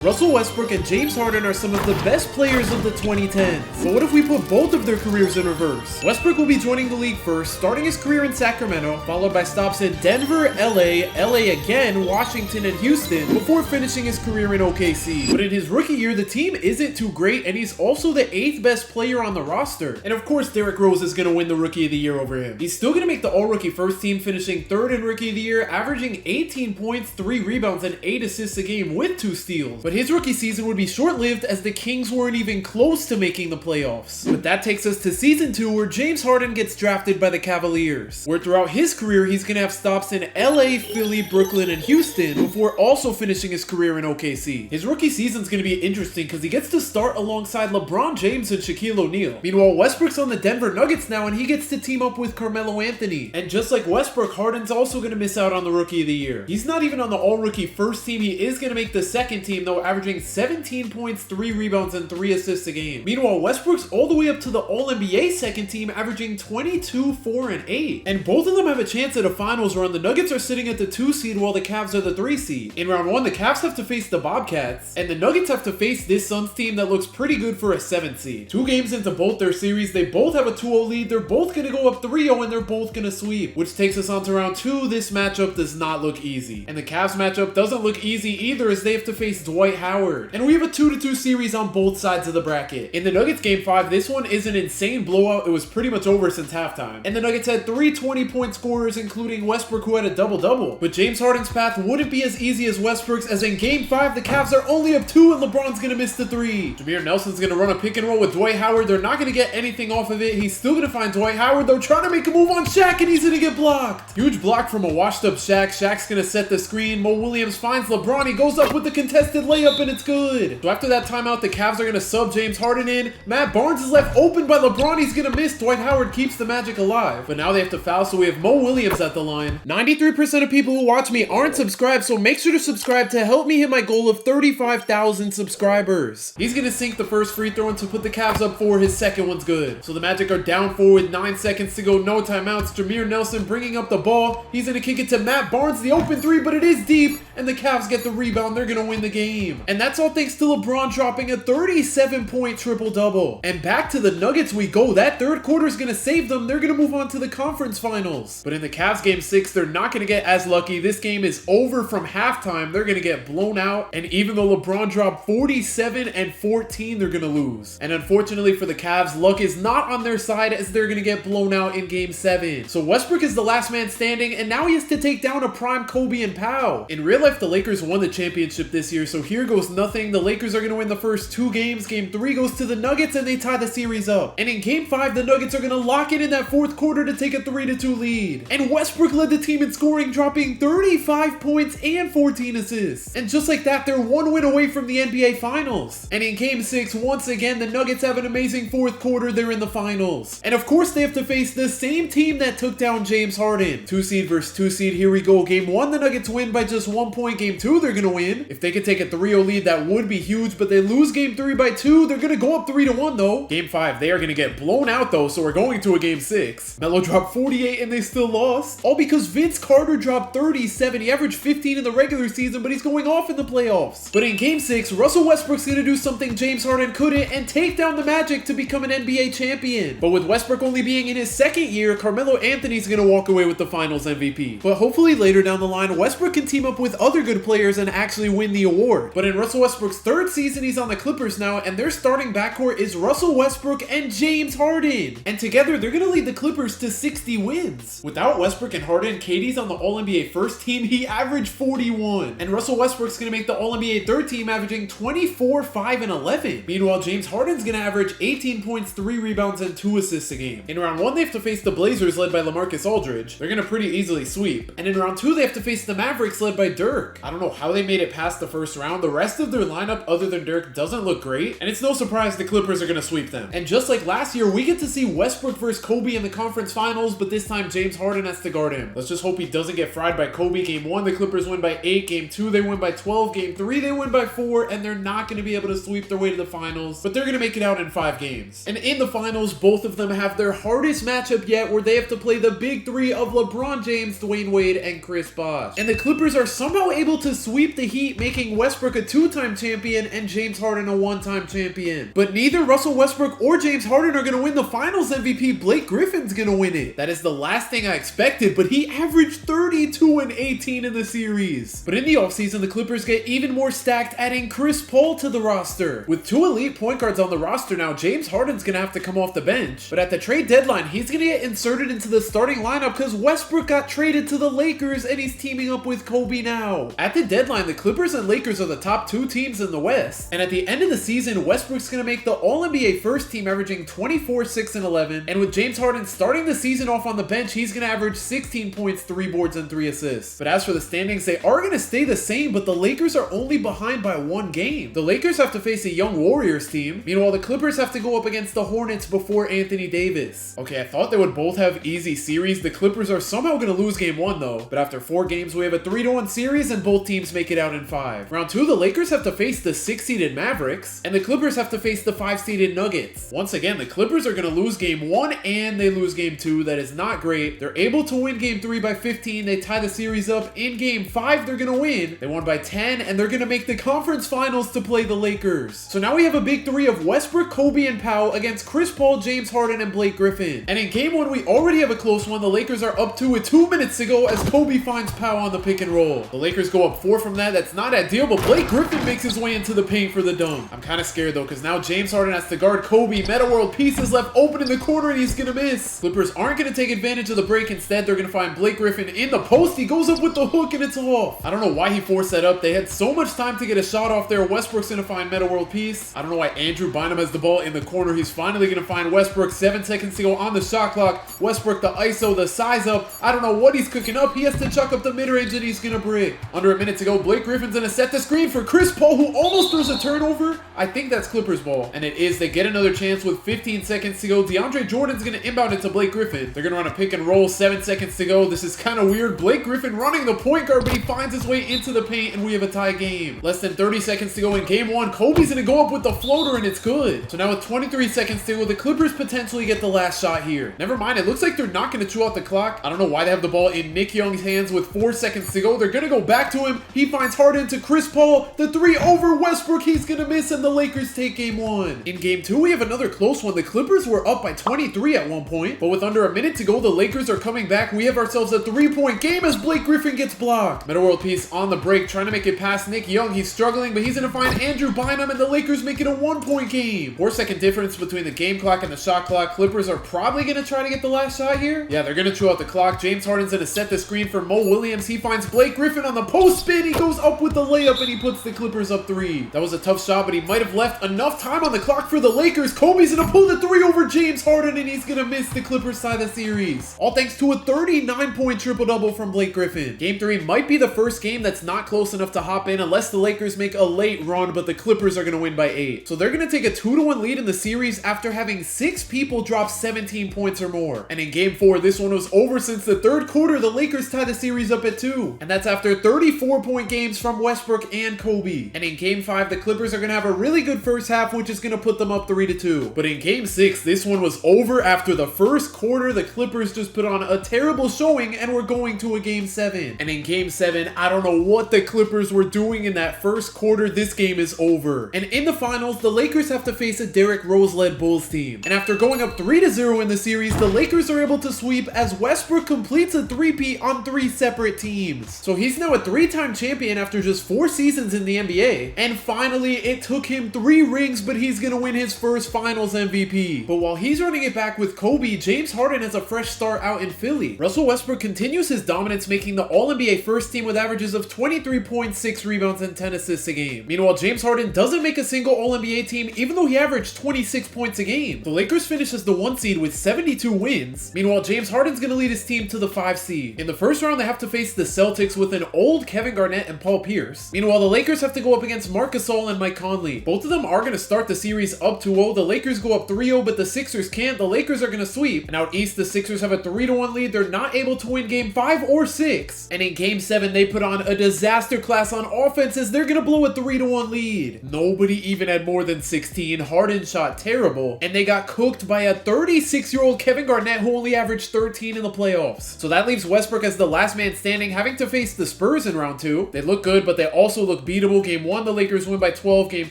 Russell Westbrook and James Harden are some of the best players of the 2010s. But what if we put both of their careers in reverse? Westbrook will be joining the league first, starting his career in Sacramento, followed by stops in Denver, LA again, Washington, and Houston, before finishing his career in OKC. But in his rookie year, the team isn't too great, and he's also the 8th best player on the roster. And of course, Derrick Rose is going to win the Rookie of the Year over him. He's still going to make the All-Rookie First Team, finishing 3rd in Rookie of the Year, averaging 18 points, 3 rebounds, and 8 assists a game with 2 steals. But his rookie season would be short-lived as the Kings weren't even close to making the playoffs. But that takes us to season 2, where James Harden gets drafted by the Cavaliers, where throughout his career he's gonna have stops in LA, Philly, Brooklyn, and Houston before also finishing his career in OKC. His rookie season's gonna be interesting because he gets to start alongside LeBron James and Shaquille O'Neal. Meanwhile, Westbrook's on the Denver Nuggets now, and he gets to team up with Carmelo Anthony. And just like Westbrook, Harden's also gonna miss out on the Rookie of the Year. He's not even on the All-Rookie First Team. He is gonna make the second team though, averaging 17 points, 3 rebounds, and 3 assists a game. Meanwhile, Westbrook's all the way up to the All-NBA second team, averaging 22, 4, and 8. And both of them have a chance at a finals run. The Nuggets are sitting at the 2 seed while the Cavs are the 3 seed. In round 1, the Cavs have to face the Bobcats, and the Nuggets have to face this Suns team that looks pretty good for a 7th seed. 2 games into both their series, they both have a 2-0 lead. They're both going to go up 3-0, and they're both going to sweep, which takes us on to round 2. This matchup does not look easy. And the Cavs matchup doesn't look easy either, as they have to face Dwight Howard. And we have a 2-2 series on both sides of the bracket. In the Nuggets game 5, this one is an insane blowout. It was pretty much over since halftime. And the Nuggets had 3 20-point scorers, including Westbrook, who had a double-double. But James Harden's path wouldn't be as easy as Westbrook's, as in game 5, the Cavs are only up 2 and LeBron's gonna miss the 3. Jameer Nelson's gonna run a pick and roll with Dwight Howard. They're not gonna get anything off of it. He's still gonna find Dwight Howard, though, trying to make a move on Shaq, and he's gonna get blocked. Huge block from a washed-up Shaq. Shaq's gonna set the screen. Mo Williams finds LeBron. He goes up with the contested layup, and it's good. So after that timeout, the Cavs are going to sub James Harden in. Matt Barnes is left open by LeBron. He's going to miss. Dwight Howard keeps the magic alive. But now they have to foul, so we have Mo Williams at the line. 93% of people who watch me aren't subscribed, so make sure to subscribe to help me hit my goal of 35,000 subscribers. He's going to sink the first free throw and to put the Cavs up 4. His second one's good. So the Magic are down 4 with 9 seconds to go. No timeouts. Jameer Nelson bringing up the ball. He's going to kick it to Matt Barnes. The open 3, but it is deep, and the Cavs get the rebound. They're going to win the game. And that's all thanks to LeBron dropping a 37-point triple-double. And back to the Nuggets we go. That third quarter is going to save them. They're going to move on to the conference finals. But in the Cavs game 6, they're not going to get as lucky. This game is over from halftime. They're going to get blown out. And even though LeBron dropped 47 and 14, they're going to lose. And unfortunately for the Cavs, luck is not on their side, as they're going to get blown out in game 7. So Westbrook is the last man standing, and now he has to take down a prime Kobe and Powell. In real life, the Lakers won the championship this year, so here goes nothing. The Lakers are going to win the first 2 games. Game 3 goes to the Nuggets, and they tie the series up. And in game 5, the Nuggets are going to lock it in that 4th quarter to take a 3-2 lead. And Westbrook led the team in scoring, dropping 35 points and 14 assists. And just like that, they're 1 win away from the NBA Finals. And in game 6, once again, the Nuggets have an amazing 4th quarter. They're in the finals. And of course, they have to face the same team that took down James Harden. 2 seed versus 2 seed. Here we go. Game 1, the Nuggets win by just 1 point. Game 2, they're going to win. If they could take a 3-0 lead, that would be huge, but they lose game 3 by 2. They're going to go up 3-1 though. Game 5, they are going to get blown out though, so we're going to a game 6. Melo dropped 48 and they still lost. All because Vince Carter dropped 37. He averaged 15 in the regular season, but he's going off in the playoffs. But in game 6, Russell Westbrook's going to do something James Harden couldn't and take down the Magic to become an NBA champion. But with Westbrook only being in his 2nd year, Carmelo Anthony's going to walk away with the finals MVP. But hopefully later down the line, Westbrook can team up with other good players and actually win the award. But in Russell Westbrook's 3rd season, he's on the Clippers now, and their starting backcourt is Russell Westbrook and James Harden. And together, they're going to lead the Clippers to 60 wins. Without Westbrook and Harden, KD's on the All-NBA First Team. He averaged 41. And Russell Westbrook's going to make the All-NBA Third Team, averaging 24, 5, and 11. Meanwhile, James Harden's going to average 18 points, 3 rebounds, and 2 assists a game. In round 1, they have to face the Blazers, led by LaMarcus Aldridge. They're going to pretty easily sweep. And in round 2, they have to face the Mavericks, led by Dirk. I don't know how they made it past the first round. The rest of their lineup, other than Dirk, doesn't look great. And it's no surprise the Clippers are going to sweep them. And just like last year, we get to see Westbrook versus Kobe in the conference finals, but this time James Harden has to guard him. Let's just hope he doesn't get fried by Kobe. Game 1, the Clippers win by 8. Game 2, they win by 12. Game 3, they win by 4. And they're not going to be able to sweep their way to the finals, but they're going to make it out in 5 games. And in the finals, both of them have their hardest matchup yet, where they have to play the big 3 of LeBron James, Dwayne Wade, and Chris Bosh. And the Clippers are somehow able to sweep the Heat, making Westbrook Westbrook a 2-time champion and James Harden a 1-time champion. But neither Russell Westbrook or James Harden are going to win the finals MVP. Blake Griffin's going to win it. That is the last thing I expected, but he averaged 32 and 18 in the series. But in the offseason, the Clippers get even more stacked, adding Chris Paul to the roster. With 2 elite point guards on the roster now, James Harden's going to have to come off the bench. But at the trade deadline, he's going to get inserted into the starting lineup because Westbrook got traded to the Lakers and he's teaming up with Kobe now. At the deadline, the Clippers and Lakers are the top 2 teams in the West. And at the end of the season, Westbrook's going to make the All-NBA first team, averaging 24, 6, and 11. And with James Harden starting the season off on the bench, he's going to average 16 points, 3 boards, and 3 assists. But as for the standings, they are going to stay the same, but the Lakers are only behind by 1 game. The Lakers have to face a young Warriors team. Meanwhile, the Clippers have to go up against the Hornets before Anthony Davis. Okay, I thought they would both have easy series. The Clippers are somehow going to lose game 1 though. But after 4 games, we have a 3-1 series and both teams make it out in 5. Round 2, the Lakers have to face the 6-seeded Mavericks and the Clippers have to face the 5-seeded Nuggets. Once again, the Clippers are going to lose game 1 and they lose game 2. That is not great. They're able to win game 3 by 15. They tie the series up. In game 5, they're going to win. They won by 10 and they're going to make the conference finals to play the Lakers. So now we have a big 3 of Westbrook, Kobe, and Powell against Chris Paul, James Harden, and Blake Griffin. And in game 1, we already have a close one. The Lakers are up 2 with 2 minutes to go as Kobe finds Powell on the pick and roll. The Lakers go up 4 from that. That's not ideal, but Blake Griffin makes his way into the paint for the dunk. I'm kind of scared though, because now James Harden has to guard Kobe. Meta World Peace is left open in the corner and he's gonna miss. Clippers aren't gonna take advantage of the break. Instead, they're gonna find Blake Griffin in the post. He goes up with the hook and it's off. I don't know why he forced that up. They had so much time to get a shot off there. Westbrook's gonna find Meta World Peace. I don't know why Andrew Bynum has the ball in the corner. He's finally gonna find Westbrook. 7 seconds to go on the shot clock. Westbrook, the ISO, the size up. I don't know what he's cooking up. He has to chuck up the mid-range and he's gonna brick. Under a minute to go, Blake Griffin's gonna set the screen for Chris Paul, who almost throws a turnover. I think that's Clippers ball. And it is. They get another chance with 15 seconds to go. DeAndre Jordan's gonna inbound it to Blake Griffin. They're gonna run a pick and roll. 7 seconds to go. This is kind of weird. Blake Griffin running the point guard, but he finds his way into the paint and we have a tie game. Less than 30 seconds to go in game 1. Kobe's gonna go up with the floater and it's good. So now with 23 seconds to go, the Clippers potentially get the last shot here. Never mind. It looks like they're not gonna chew out the clock. I don't know why they have the ball in Nick Young's hands with 4 seconds to go. They're gonna go back to him. He finds Harden to Chris Paul. The 3 over Westbrook. He's gonna miss and the Lakers take game 1. In game 2, we have another close one. The Clippers were up by 23 at one point, but with under a minute to go, the Lakers are coming back. We have ourselves a 3-point game as Blake Griffin gets blocked. Meta World Peace on the break, trying to make it past Nick Young. He's struggling, but he's gonna find Andrew Bynum and the Lakers make it a 1-point game. 4-second difference between the game clock and the shot clock. Clippers are probably gonna try to get the last shot here. Yeah, they're gonna chew out the clock. James Harden's gonna set the screen for Mo Williams. He finds Blake Griffin on the post spin. He goes up with the layup and he puts the Clippers up 3. That was a tough shot, but he might have left enough time on the clock for the Lakers. Kobe's gonna pull the 3 over James Harden and he's gonna miss. The Clippers side of the series. All thanks to a 39-point triple-double from Blake Griffin. Game 3 might be the first game that's not close enough to hop in unless the Lakers make a late run, but the Clippers are gonna win by 8. So they're gonna take a 2-1 lead in the series after having 6 people drop 17 points or more. And in game 4, this one was over since the 3rd quarter. The Lakers tie the series up at 2. And that's after 34-point games from Westbrook and Kobe. And in game 5, the Clippers are gonna have a really good first half, which is gonna put them up 3-2. But in game 6, this one was over after the first quarter. The Clippers just put on a terrible showing and we're going to a game 7. And in game 7, I don't know what the Clippers were doing in that first quarter. This game is over. And in the finals, the Lakers have to face a Derrick Rose-led Bulls team. And after going up 3-0 in the series, the Lakers are able to sweep as Westbrook completes a 3-peat on 3 separate teams. So he's now a 3-time champion after just 4 seasons in the NBA. And finally, it took him 3 rings, but he's gonna win his first finals MVP. But while he's running it back with Kobe, James Harden has a fresh start out in Philly. Russell Westbrook continues his dominance, making the All-NBA first team with averages of 23 points, 6 rebounds, and 10 assists a game. Meanwhile, James Harden doesn't make a single All-NBA team, even though he averaged 26 points a game. The Lakers finish as the 1 seed with 72 wins. Meanwhile, James Harden's gonna lead his team to the 5 seed. In the first round, they have to face the Celtics with an old Kevin Garnett and Paul Pierce. Meanwhile, the Lakers have to go up against Marc Gasol and Mike Conley. Both of them are gonna start the series up 2-0. The Lakers go up 3-0, but the Sixers can't. The Lakers are gonna sweep. And out east, the Sixers have a 3-1 lead. They're not able to win game 5 or 6. And in game 7, they put on a disaster class on offense as they're gonna blow a 3-1 lead. Nobody even had more than 16. Harden shot terrible, and they got cooked by a 36-year-old Kevin Garnett who only averaged 13 in the playoffs. So that leaves Westbrook as the last man standing, having to face the Spurs in round 2. They look good, but they also look look beatable. Game 1, the Lakers win by 12. Game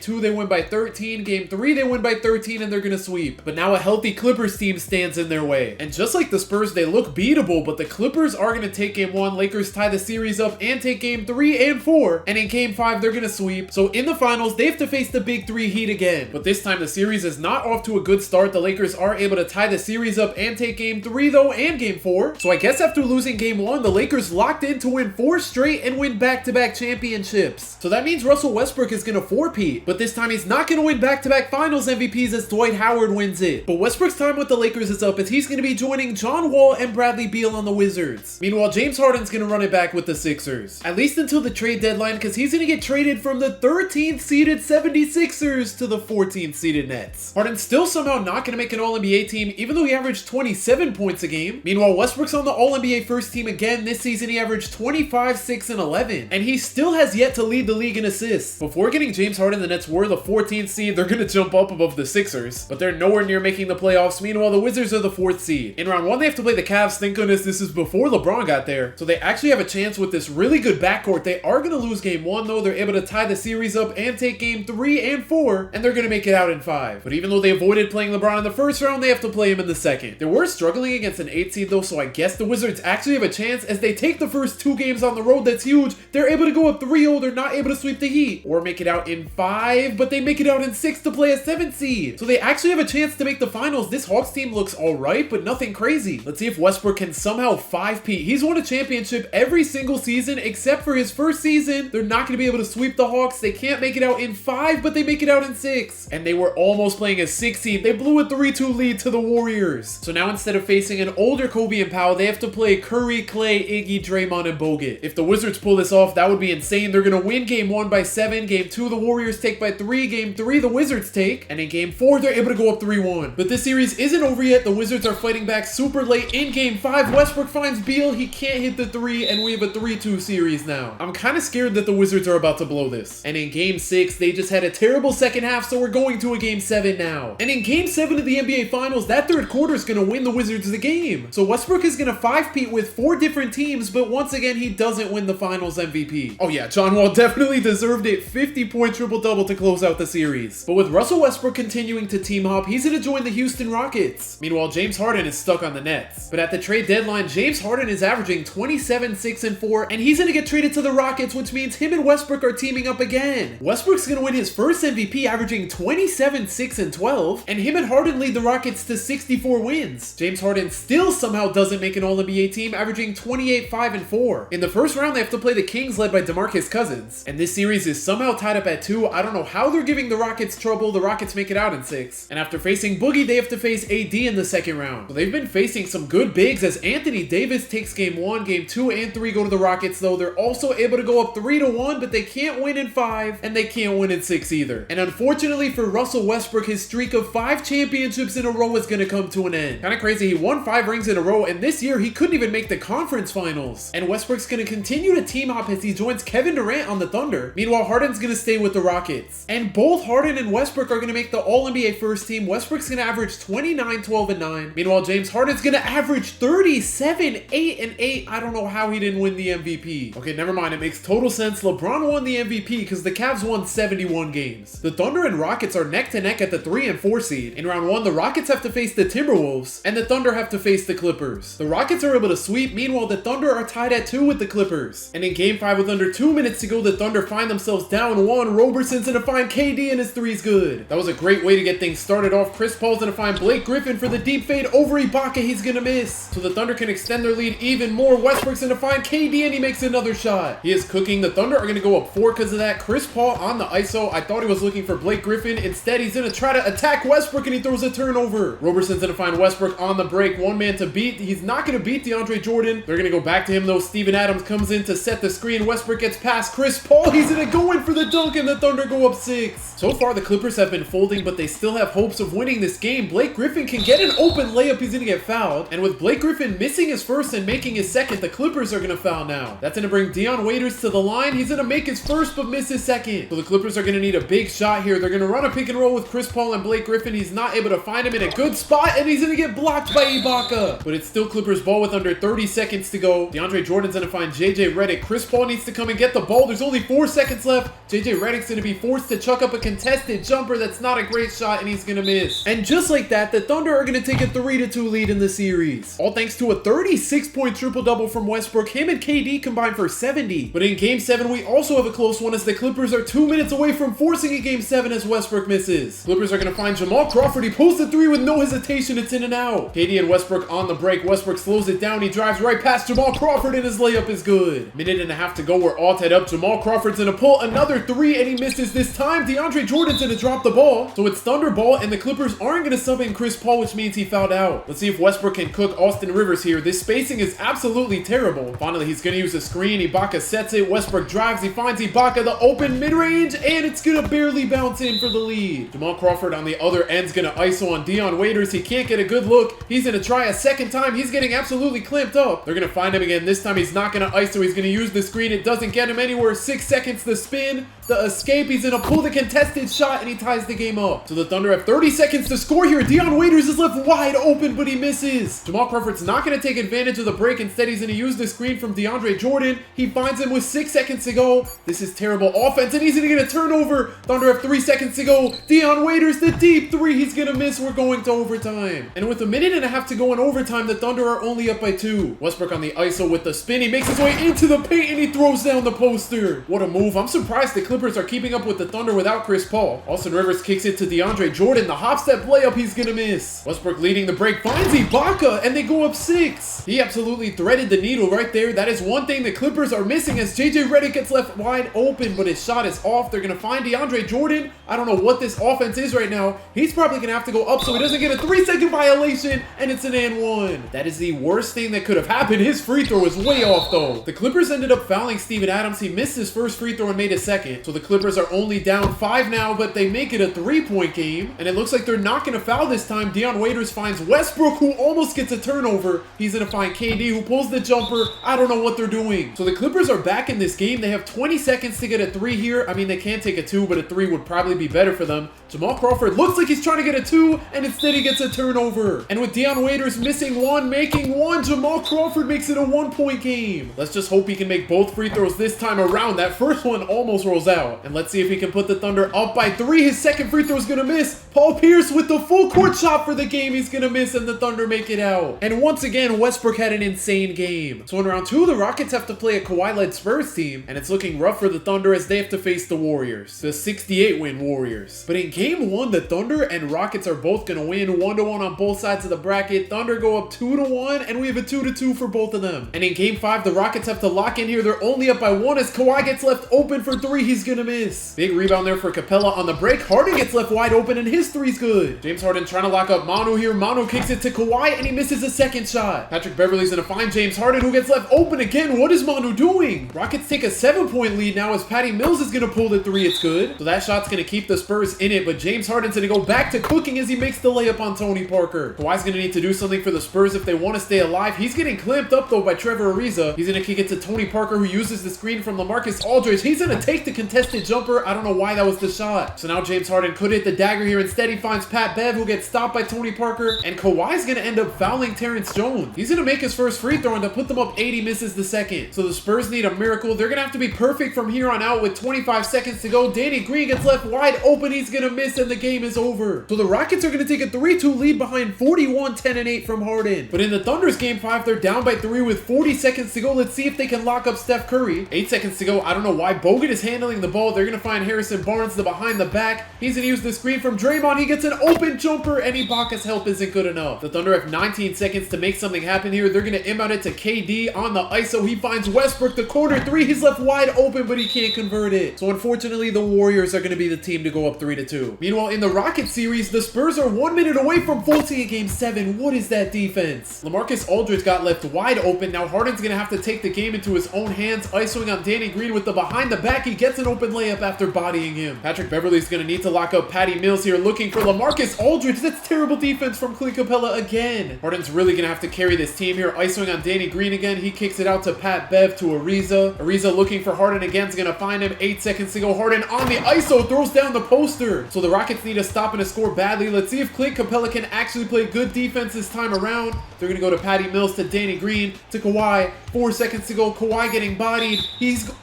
2, they win by 13. Game 3, they win by 13, and they're gonna sweep. But now a healthy Clippers team stands in their way. And just like the Spurs, they look beatable, but the Clippers are gonna take Game 1. Lakers tie the series up and take Game 3 and 4. And in Game 5, they're gonna sweep. So in the finals, they have to face the Big 3 Heat again. But this time, the series is not off to a good start. The Lakers are able to tie the series up and take Game 3, though, and Game 4. So I guess after losing Game 1, the Lakers locked in to win 4 straight and win back-to-back championships. So that means Russell Westbrook is gonna four-peat, but this time he's not gonna win back-to-back finals MVPs as Dwight Howard wins it. But Westbrook's time with the Lakers is up as he's gonna be joining John Wall and Bradley Beal on the Wizards. Meanwhile, James Harden's gonna run it back with the Sixers. At least until the trade deadline, because he's gonna get traded from the 13th seeded 76ers to the 14th seeded Nets. Harden's still somehow not gonna make an All-NBA team, even though he averaged 27 points a game. Meanwhile, Westbrook's on the All-NBA first team again. This season he averaged 25, 6, and 11. And he still has yet to lead the league in assists. Before getting James Harden, the Nets were the 14th seed. They're gonna jump up above the Sixers, but they're nowhere near making the playoffs. Meanwhile, the Wizards are the 4th seed. In round 1, they have to play the Cavs. Thank goodness this is before LeBron got there. So they actually have a chance with this really good backcourt. They are gonna lose Game 1 though. They're able to tie the series up and take Game 3 and 4, and they're gonna make it out in 5. But even though they avoided playing LeBron in the first round, they have to play him in the second. They were struggling against an 8 seed though, so I guess the Wizards actually have a chance as they take the first 2 games on the road. That's huge. They're able to go up 3-0. They're not able to sweep the Heat or make it out in 5, but they make it out in 6 to play a 7 seed. So they actually have a chance to make the finals. This Hawks team looks alright, but nothing crazy. Let's see if Westbrook can somehow 5-peat. He's won a championship every single season except for his first season. They're not going to be able to sweep the Hawks. They can't make it out in 5, but they make it out in 6. And they were almost playing a 6 seed. They blew a 3-2 lead to the Warriors. So now instead of facing an older Kobe and Powell, they have to play Curry, Clay, Iggy, Draymond, and Bogut. If the Wizards pull this off, that would be insane. They're going to win Game 1 by 7. Game 2, the Warriors take by 3. Game 3, the Wizards take. And in Game 4, they're able to go up 3-1. But this series isn't over yet. The Wizards are fighting back super late in Game 5. Westbrook finds Beal. He can't hit the 3, and we have a 3-2 series now. I'm kind of scared that the Wizards are about to blow this. And in Game 6, they just had a terrible second half, so we're going to a Game 7 now. And in Game 7 of the NBA Finals, that third quarter is going to win the Wizards the game. So Westbrook is going to 5-peat with 4 different teams, but once again, he doesn't win the Finals MVP. Oh yeah, John Wall definitely deserved it. 50-point triple-double to close out the series. But with Russell Westbrook continuing to team hop, he's going to join the Houston Rockets. Meanwhile, James Harden is stuck on the Nets. But at the trade deadline, James Harden is averaging 27, 6, and 4, and he's going to get traded to the Rockets, which means him and Westbrook are teaming up again. Westbrook's going to win his first MVP, averaging 27, 6, and 12, and him and Harden lead the Rockets to 64 wins. James Harden still somehow doesn't make an All-NBA team, averaging 28, 5, and 4. In the first round, they have to play the Kings led by DeMarcus Cousins, and this series is somehow tied up at 2. I don't know how they're giving the Rockets trouble. The Rockets make it out in 6. And after facing Boogie, they have to face AD in the second round. So they've been facing some good bigs as Anthony Davis takes Game 1, Game 2, and 3 go to the Rockets, though they're also able to go up 3-1, but they can't win in 5, and they can't win in 6 either. And unfortunately for Russell Westbrook, his streak of 5 championships in a row is going to come to an end. Kind of crazy, he won 5 rings in a row, and this year he couldn't even make the conference finals. And Westbrook's going to continue to team hop as he joins Kevin Durant on the Thunder. Meanwhile, Harden's going to stay with the Rockets. And both Harden and Westbrook are going to make the All-NBA first team. Westbrook's going to average 29, 12, and 9. Meanwhile, James Harden's going to average 37, 8, and 8. I don't know how he didn't win the MVP. Okay, never mind. It makes total sense. LeBron won the MVP because the Cavs won 71 games. The Thunder and Rockets are neck to neck at the 3 and 4 seed. In round 1, the Rockets have to face the Timberwolves, and the Thunder have to face the Clippers. The Rockets are able to sweep. Meanwhile, the Thunder are tied at 2 with the Clippers. And in Game 5, with under 2 minutes to go, the Thunder find themselves down 1. Roberson's gonna find KD, and his 3's good. That was a great way to get things started off. Chris Paul's gonna find Blake Griffin for the deep fade over Ibaka. He's gonna miss. So the Thunder can extend their lead even more. Westbrook's gonna find KD, and he makes another shot. He is cooking. The Thunder are gonna go up 4 because of that. Chris Paul on the ISO. I thought he was looking for Blake Griffin. Instead, he's gonna try to attack Westbrook, and he throws a turnover. Roberson's gonna find Westbrook on the break. One man to beat. He's not gonna beat DeAndre Jordan. They're gonna go back to him though. Steven Adams comes in to set the screen. Westbrook gets past Chris Paul. He's gonna go in for the dunk, and the Thunder go up 6. So far, the Clippers have been folding, but they still have hopes of winning this game. Blake Griffin can get an open layup. He's gonna get fouled. And with Blake Griffin missing his first and making his second, the Clippers are gonna foul now. That's gonna bring Dion Waiters to the line. He's gonna make his first, but miss his second. So the Clippers are gonna need a big shot here. They're gonna run a pick and roll with Chris Paul and Blake Griffin. He's not able to find him in a good spot, and he's gonna get blocked by Ibaka. But it's still Clippers ball with under 30 seconds to go. DeAndre Jordan's gonna find JJ Redick. Chris Paul needs to come and get the ball. There's only only 4 seconds left. JJ Redick's going to be forced to chuck up a contested jumper. That's not a great shot, and he's going to miss. And just like that, the Thunder are going to take a 3-2 lead in the series. All thanks to a 36-point triple-double from Westbrook. Him and KD combined for 70. But in Game 7, we also have a close one as the Clippers are 2 minutes away from forcing a Game 7 as Westbrook misses. Clippers are going to find Jamal Crawford. He pulls the 3 with no hesitation. It's in and out. KD and Westbrook on the break. Westbrook slows it down. He drives right past Jamal Crawford, and his layup is good. Minute and a half to go. We're all tied up. Jamal Crawford's going to pull another 3, and he misses this time. DeAndre Jordan's going to drop the ball. So it's Thunder ball, and the Clippers aren't going to sub in Chris Paul, which means he fouled out. Let's see if Westbrook can cook Austin Rivers here. This spacing is absolutely terrible. Finally, he's going to use a screen. Ibaka sets it. Westbrook drives. He finds Ibaka, the open mid-range, and it's going to barely bounce in for the lead. Jamal Crawford on the other end's going to ISO on Dion Waiters. He can't get a good look. He's going to try a second time. He's getting absolutely clamped up. They're going to find him again. This time he's not going to ISO. He's going to use the screen. It doesn't get him anywhere. 6 seconds to spin. The escape. He's going to pull the contested shot, and he ties the game up. So the Thunder have 30 seconds to score here. Dion Waiters is left wide open, but he misses. Jamal Crawford's not going to take advantage of the break. Instead, he's going to use the screen from DeAndre Jordan. He finds him with 6 seconds to go. This is terrible offense, and he's going to get a turnover. Thunder have 3 seconds to go. Dion Waiters, the deep 3. He's going to miss. We're going to overtime. And with a minute and a half to go in overtime, the Thunder are only up by 2. Westbrook on the ISO with the spin. He makes his way into the paint, and he throws down the poster. What a move. I'm surprised the Clippers are keeping up with the Thunder without Chris Paul. Austin Rivers kicks it to DeAndre Jordan. The hop step layup, he's going to miss. Westbrook leading the break finds Ibaka, and they go up 6. He absolutely threaded the needle right there. That is one thing the Clippers are missing as JJ Redick gets left wide open, but his shot is off. They're going to find DeAndre Jordan. I don't know what this offense is right now. He's probably going to have to go up so he doesn't get a 3-second violation, and it's an and 1. That is the worst thing that could have happened. His free throw was way off, though. The Clippers ended up fouling Steven Adams. He missed his first free throw and made a second. So the Clippers are only down 5 now, but they make it a 3-point game, and it looks like they're not going to foul this time. Dion Waiters finds Westbrook, who almost gets a turnover. He's going to find KD, who pulls the jumper. I don't know what they're doing. So the Clippers are back in this game. They have 20 seconds to get a 3 here. I mean, they can take a 2, but a 3 would probably be better for them. Jamal Crawford looks like he's trying to get a 2, and instead he gets a turnover. And with Dion Waiters missing 1, making 1, Jamal Crawford makes it a 1-point game. Let's just hope he can make both free throws this time around. That first one almost rolls out. And let's see if he can put the Thunder up by 3. His second free throw is going to miss. Paul Pierce with the full court shot for the game. He's going to miss, and the Thunder make it out. And once again, Westbrook had an insane game. So in round 2, the Rockets have to play a Kawhi-led Spurs team, and it's looking rough for the Thunder as they have to face the Warriors, the 68-win Warriors. But in Game 1, the Thunder and Rockets are both going to win 1-1 on both sides of the bracket. Thunder go up 2-1, and we have a 2-2 for both of them. And in Game 5, the Rockets have to lock in here. They're only up by 1 as Kawhi gets left open for 3. He's going to miss. Big rebound there for Capella on the break. Harden gets left wide open, and his 3's good. James Harden trying to lock up Manu here. Manu kicks it to Kawhi, and he misses a second shot. Patrick Beverly's going to find James Harden, who gets left open again. What is Manu doing? Rockets take a 7-point lead now as Patty Mills is going to pull the 3. It's good. So that shot's going to keep the Spurs in it, but James Harden's going to go back to cooking as he makes the layup on Tony Parker. Kawhi's going to need to do something for the Spurs if they want to stay alive. He's getting clamped up, though, by Trevor Ariza. He's going to kick it to Tony Parker, who uses the screen from LaMarcus Aldridge. He's going to take the contested jumper. I don't know why that was the shot. So now James Harden could hit the dagger here. Instead, he finds Pat Bev, who gets stopped by Tony Parker, and Kawhi's going to end up fouling Terrence Jones. He's going to make his first free throw, and to put them up 80, misses the second. So the Spurs need a miracle. They're going to have to be perfect from here on out with 25 seconds to go. Danny Green gets left wide open. He's going to miss, and the game is over. So the Rockets are going to take a 3-2 lead behind 41-10-8 from Harden. But in the Thunder's Game 5, they're down by 3 with 40 seconds to go. Let's see if they can lock up Steph Curry. 8 seconds to go. I don't know why Bogut is handling the ball. They're going to find Harrison Barnes, the behind the back. He's going to use the screen from Draymond. He gets an open jumper, and Ibaka's help isn't good enough. The Thunder have 19 seconds to make something happen here. They're going to inbound it to KD on the ISO. He finds Westbrook, the corner 3. He's left wide open, but he can't convert it. So unfortunately, the Warriors are going to be the team to go up 3-2. Meanwhile, in the Rockets series, the Spurs are 1 minute away from forcing a Game 7. What is that defense? LaMarcus Aldridge got left wide open. Now Harden's going to have to take the game into his own hands, ISOing on Danny Green with the behind the back. He gets an open layup after bodying him. Patrick Beverley's gonna need to lock up Patty Mills here, looking for LaMarcus Aldridge. That's terrible defense from Clint Capella again. Harden's really gonna have to carry this team here. Isoing on Danny Green again. He kicks it out to Pat Bev to Ariza. Ariza looking for Harden again, is gonna find him. 8 seconds to go. Harden on the ISO, throws down the poster. So the Rockets need to stop and to score badly. Let's see if Clint Capella can actually play good defense this time around. They're gonna go to Patty Mills, to Danny Green, to Kawhi. 4 seconds to go. Kawhi getting bodied.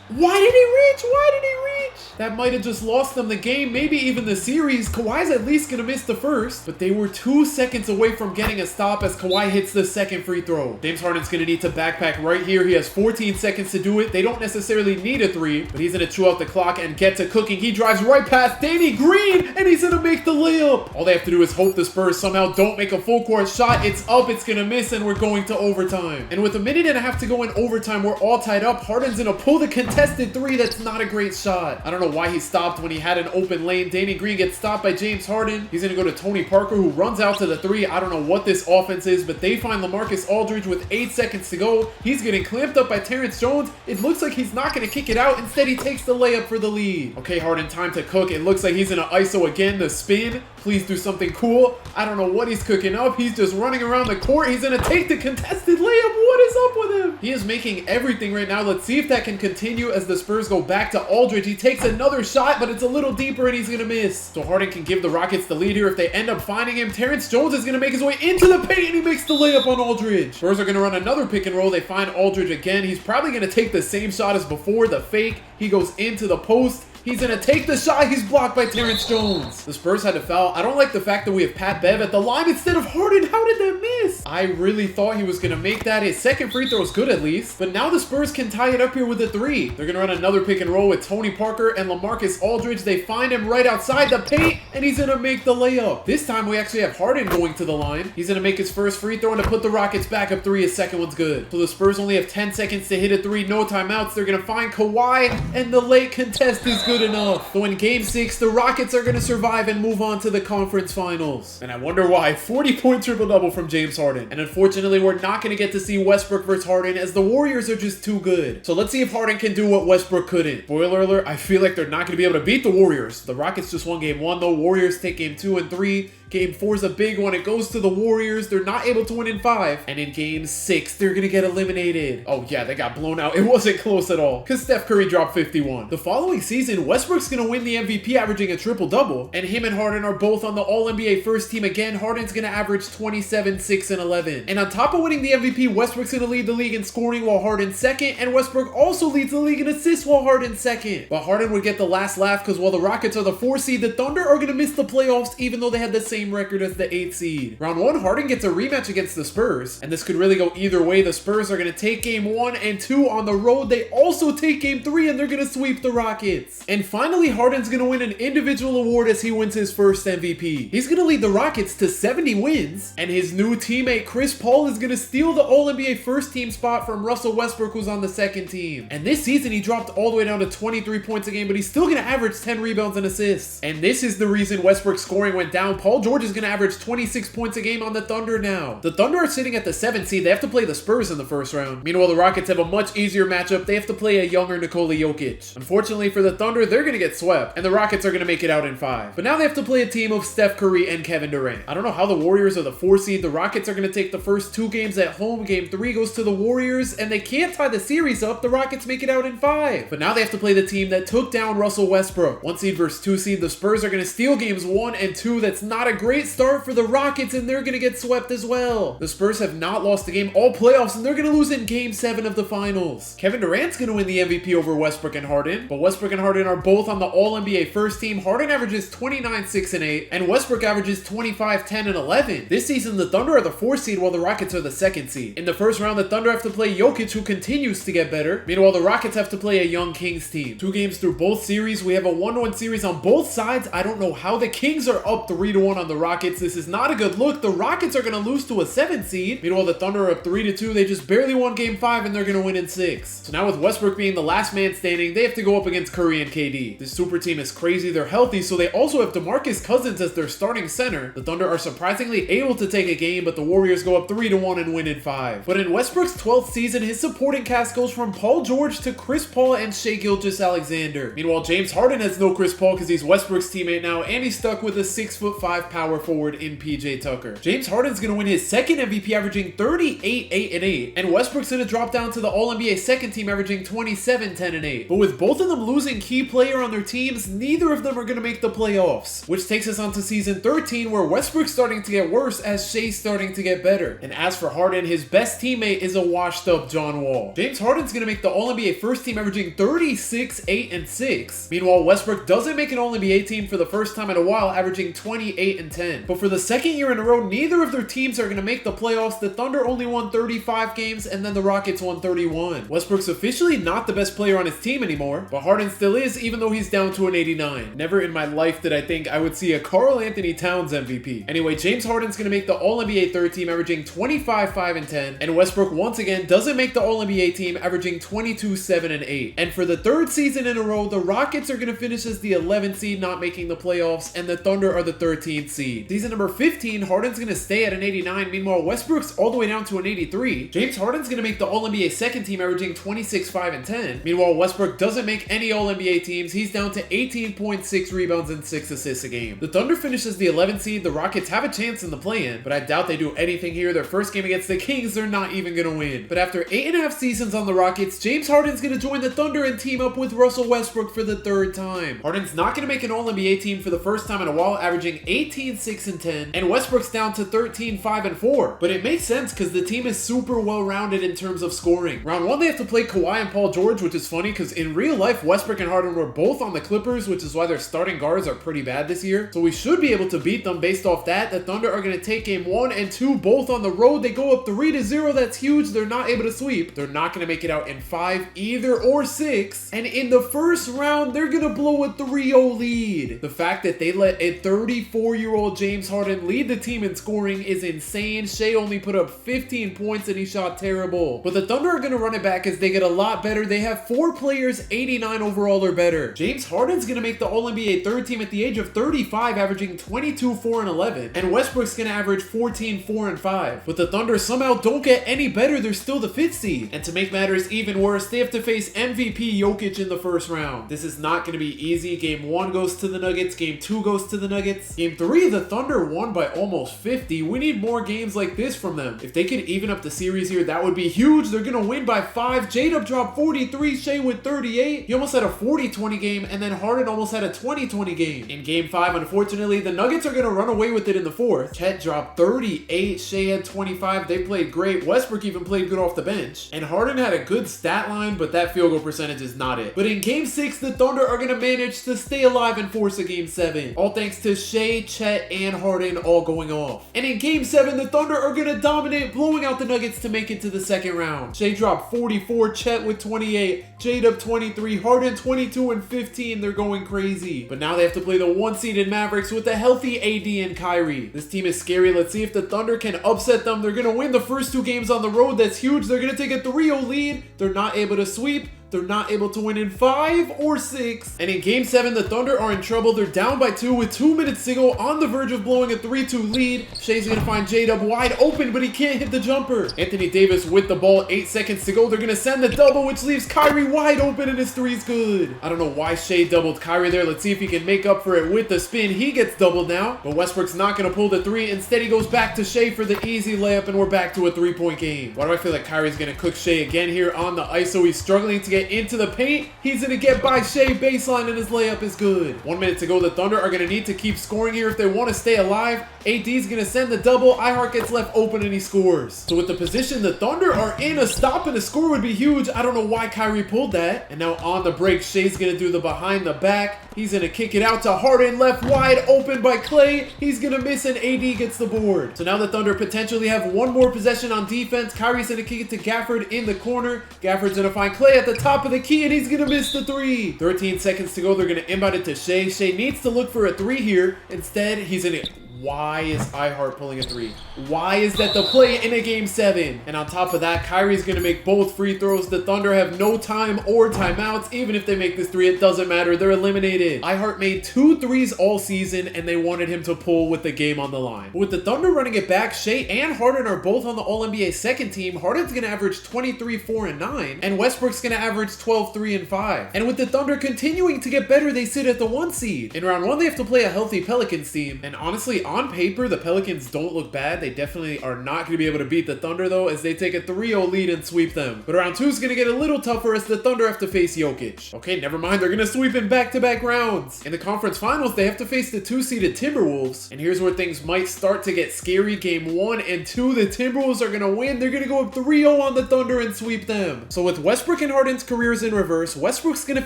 Why did he reach? Why did he reach? That might have just lost them the game, maybe even the series. Kawhi's at least gonna miss the first, but they were 2 seconds away from getting a stop as Kawhi hits the second free throw. James Harden's gonna need to backpack right here. He has 14 seconds to do it. They don't necessarily need a three, but he's gonna chew out the clock and get to cooking. He drives right past Danny Green, and he's gonna make the layup. All they have to do is hope the Spurs somehow don't make a full court shot. It's up, it's gonna miss, and we're going to overtime. And with a minute and a half to go in overtime, we're all tied up. Harden's gonna pull the contested three. That's not a great shot. I don't know why he stopped when he had an open lane. Danny Green gets stopped by James Harden. He's gonna go to Tony Parker, who runs out to the three. I don't know what this offense is, but they find LaMarcus Aldridge with 8 seconds to go. He's getting clamped up by Terrence Jones. It looks like he's not gonna kick it out. Instead, he takes the layup for the lead. Okay, Harden, time to cook. It looks like he's gonna ISO again, the spin. Please do something cool. I don't know what he's cooking up. He's just running around the court. He's gonna take the contested layup. What is up with him? He is making everything right now. Let's see if that can continue as the Spurs go back to Aldridge. He takes another shot, but it's a little deeper and he's gonna miss. So Harden can give the Rockets the lead here if they end up finding him. Terrence Jones is gonna make his way into the paint and he makes the layup on Aldridge. Spurs are gonna run another pick and roll. They find Aldridge again. He's probably gonna take the same shot as before, the fake. He goes into the post. He's gonna take the shot. He's blocked by Terrence Jones. The Spurs had to foul. I don't like the fact that we have Pat Bev at the line instead of Harden. How did that miss? I really thought he was gonna make that. His second free throw is good at least. But now the Spurs can tie it up here with a three. They're gonna run another pick and roll with Tony Parker and LaMarcus Aldridge. They find him right outside the paint and he's gonna make the layup. This time we actually have Harden going to the line. He's gonna make his first free throw and to put the Rockets back up three. His second one's good. So the Spurs only have 10 seconds to hit a three. No timeouts. They're gonna find Kawhi and the late contest is good enough. So in Game 6, the Rockets are going to survive and move on to the conference finals. And I wonder why. 40-point triple-double from James Harden. And unfortunately, we're not going to get to see Westbrook versus Harden as the Warriors are just too good. So let's see if Harden can do what Westbrook couldn't. Spoiler alert, I feel like they're not going to be able to beat the Warriors. The Rockets just won Game 1 though. Warriors take Game 2 and 3. Game 4 is a big one. It goes to the Warriors. They're not able to win in 5. And in Game 6, they're going to get eliminated. Oh yeah, they got blown out. It wasn't close at all because Steph Curry dropped 51. The following season, Westbrook's going to win the MVP, averaging a triple-double. And him and Harden are both on the All-NBA first team again. Harden's going to average 27, 6, and 11. And on top of winning the MVP, Westbrook's going to lead the league in scoring while Harden's second. And Westbrook also leads the league in assists while Harden's second. But Harden would get the last laugh because while the Rockets are the 4 seed, the Thunder are going to miss the playoffs even though they had the same record as the 8 seed. Round 1, Harden gets a rematch against the Spurs, and this could really go either way. The Spurs are going to take Game 1 and 2 on the road. They also take Game 3, and they're going to sweep the Rockets. And finally, Harden's going to win an individual award as he wins his first MVP. He's going to lead the Rockets to 70 wins, and his new teammate Chris Paul is going to steal the All-NBA first team spot from Russell Westbrook, who's on the second team. And this season, he dropped all the way down to 23 points a game, but he's still going to average 10 rebounds and assists. And this is the reason Westbrook's scoring went down. Paul George is going to average 26 points a game on the Thunder now. The Thunder are sitting at the 7th seed. They have to play the Spurs in the first round. Meanwhile, the Rockets have a much easier matchup. They have to play a younger Nikola Jokic. Unfortunately for the Thunder, they're going to get swept, and the Rockets are going to make it out in 5. But now they have to play a team of Steph Curry and Kevin Durant. I don't know how the Warriors are the 4 seed. The Rockets are going to take the first 2 games at home. Game 3 goes to the Warriors, and they can't tie the series up. The Rockets make it out in 5. But now they have to play the team that took down Russell Westbrook. 1 seed versus 2 seed. The Spurs are going to steal games 1 and 2. That's not a great start for the Rockets, and they're going to get swept as well. The Spurs have not lost a game all playoffs, and they're going to lose in Game 7 of the finals. Kevin Durant's going to win the MVP over Westbrook and Harden, but Westbrook and Harden are both on the All-NBA first team. Harden averages 29, 6, and 8, and Westbrook averages 25, 10, and 11. This season, the Thunder are the 4 seed, while the Rockets are the 2nd seed. In the first round, the Thunder have to play Jokic, who continues to get better. Meanwhile, the Rockets have to play a young Kings team. 2 games through both series. We have a 1-1 series on both sides. I don't know how the Kings are up 3-1 on on the Rockets. This is not a good look. The Rockets are going to lose to a 7 seed. Meanwhile, the Thunder are up 3-2. They just barely won game 5 and they're going to win in 6. So now with Westbrook being the last man standing, they have to go up against Curry and KD. This super team is crazy. They're healthy, so they also have DeMarcus Cousins as their starting center. The Thunder are surprisingly able to take a game, but the Warriors go up 3-1 and win in 5. But in Westbrook's 12th season, his supporting cast goes from Paul George to Chris Paul and Shai Gilgeous-Alexander. Meanwhile, James Harden has no Chris Paul because he's Westbrook's teammate now, and he's stuck with a 6'5" power forward in PJ Tucker. James Harden's going to win his second MVP, averaging 38, 8, and 8, and Westbrook's going to drop down to the All-NBA second team, averaging 27, 10, and 8. But with both of them losing key player on their teams, neither of them are going to make the playoffs, which takes us on to season 13, where Westbrook's starting to get worse as Shai's starting to get better. And as for Harden, his best teammate is a washed-up John Wall. James Harden's going to make the All-NBA first team, averaging 36, 8, and 6. Meanwhile, Westbrook doesn't make an All-NBA team for the first time in a while, averaging 28 and 10. But for the second year in a row, neither of their teams are going to make the playoffs. The Thunder only won 35 games, and then the Rockets won 31. Westbrook's officially not the best player on his team anymore, but Harden still is, even though he's down to an 89. Never in my life did I think I would see a Karl Anthony Towns MVP. Anyway, James Harden's going to make the All-NBA third team, averaging 25, 5, and 10. And Westbrook, once again, doesn't make the All-NBA team, averaging 22, 7, and 8. And for the third season in a row, the Rockets are going to finish as the 11th seed, not making the playoffs, and the Thunder are the 13th seed. Season number 15, Harden's going to stay at an 89. Meanwhile, Westbrook's all the way down to an 83. James Harden's going to make the All-NBA second team, averaging 26, 5, and 10. Meanwhile, Westbrook doesn't make any All-NBA teams. He's down to 18.6 rebounds and 6 assists a game. The Thunder finishes the 11th seed. The Rockets have a chance in the play-in, but I doubt they do anything here. Their first game against the Kings, they're not even going to win. But after 8.5 seasons on the Rockets, James Harden's going to join the Thunder and team up with Russell Westbrook for the third time. Harden's not going to make an All-NBA team for the first time in a while, averaging 18, 6, and 10, and Westbrook's down to 13, 5, and 4. But it makes sense because the team is super well-rounded in terms of scoring. Round 1, they have to play Kawhi and Paul George, which is funny because in real life, Westbrook and Harden were both on the Clippers, which is why their starting guards are pretty bad this year. So we should be able to beat them based off that. The Thunder are going to take game 1 and 2 both on the road. They go up 3-0. That's huge. They're not able to sweep. They're not going to make it out in 5 either or 6. And in the first round, they're going to blow a 3-0 lead. The fact that they let a 34-year-old James Harden lead the team in scoring is insane. Shai only put up 15 points and he shot terrible. But the Thunder are going to run it back as they get a lot better. They have 4 players 89 overall or better. James Harden's going to make the All-NBA third team at the age of 35, averaging 22, 4, and 11. And Westbrook's going to average 14, 4, and 5. But the Thunder somehow don't get any better. They're still the 5th seed. And to make matters even worse, they have to face MVP Jokic in the first round. This is not going to be easy. Game 1 goes to the Nuggets. Game 2 goes to the Nuggets. Game 3, the Thunder won by almost 50. We need more games like this from them. If they could even up the series here, that would be huge. They're going to win by 5. J-Dub dropped 43. Shai with 38. He almost had a 40-20 game, and then Harden almost had a 20-20 game. In game 5, unfortunately, the Nuggets are going to run away with it in the 4th. Chet dropped 38. Shai had 25. They played great. Westbrook even played good off the bench. And Harden had a good stat line, but that field goal percentage is not it. But in game 6, the Thunder are going to manage to stay alive and force a game 7. All thanks to Shai, Chet, and Harden all going off. And in game 7, the Thunder are going to dominate, blowing out the Nuggets to make it to the second round. Shai dropped 44, Chet with 28, J-Dub 23, Harden 22 and 15. They're going crazy. But now they have to play the 1-seeded Mavericks with a healthy AD and Kyrie. This team is scary. Let's see if the Thunder can upset them. They're going to win the first 2 games on the road. That's huge. They're going to take a 3-0 lead. They're not able to sweep. They're not able to win in 5 or 6. And in game 7, the Thunder are in trouble. They're down by 2 with 2 minutes to go, on the verge of blowing a 3-2 lead. Shai's going to find J-Dub wide open, but he can't hit the jumper. Anthony Davis with the ball, 8 seconds to go. They're going to send the double, which leaves Kyrie wide open, and his 3's good. I don't know why Shai doubled Kyrie there. Let's see if he can make up for it with the spin. He gets doubled now, but Westbrook's not going to pull the 3. Instead, he goes back to Shai for the easy layup, and we're back to a 3-point game. Why do I feel like Kyrie's going to cook Shai again here on the ISO? He's struggling to get into the paint. He's going to get by Shai baseline, and his layup is good. 1 minute to go. The Thunder are going to need to keep scoring here if they want to stay alive. AD's going to send the double. Ihart gets left open, and he scores. So with the position the Thunder are in, a stop and a score would be huge. I don't know why Kyrie pulled that. And now on the break, Shai's going to do the behind the back. He's going to kick it out to Harden, left wide open by Klay. He's going to miss, and AD gets the board. So now the Thunder potentially have 1 more possession on defense. Kyrie's going to kick it to Gafford in the corner. Gafford's going to find Klay at the top of the key, and he's going to miss the 3. 13 seconds to go. They're going to inbound it to Shai. Shai needs to look for a 3 here. Instead, he's in it. Why is iHeart pulling a 3? Why is that the play in a game 7? And on top of that, Kyrie's gonna make both free throws. The Thunder have no time or timeouts. Even if they make this 3, it doesn't matter. They're eliminated. iHeart made 2 threes all season, and they wanted him to pull with the game on the line. But with the Thunder running it back, Shai and Harden are both on the All-NBA second team. Harden's gonna average 23, 4, and 9, and Westbrook's gonna average 12, 3, and 5. And with the Thunder continuing to get better, they sit at the 1 seed. In round 1, they have to play a healthy Pelicans team, and honestly, on paper, the Pelicans don't look bad. They definitely are not going to be able to beat the Thunder, though, as they take a 3-0 lead and sweep them. But round 2 is going to get a little tougher as the Thunder have to face Jokic. Okay, never mind. They're going to sweep in back-to-back rounds. In the conference finals, they have to face the 2-seeded Timberwolves. And here's where things might start to get scary. Game 1 and 2, the Timberwolves are going to win. They're going to go up 3-0 on the Thunder and sweep them. So with Westbrook and Harden's careers in reverse, Westbrook's going to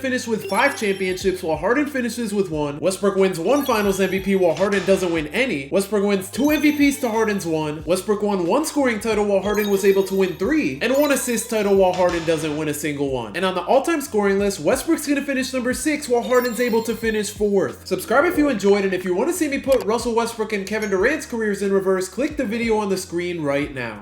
finish with 5 championships while Harden finishes with 1. Westbrook wins 1 finals MVP while Harden doesn't win any. Westbrook wins 2 MVPs to Harden's 1. Westbrook won 1 scoring title while Harden was able to win 3. And 1 assist title while Harden doesn't win a single one. And on the all-time scoring list, Westbrook's going to finish number 6 while Harden's able to finish 4th. Subscribe if you enjoyed, and if you want to see me put Russell Westbrook and Kevin Durant's careers in reverse, click the video on the screen right now.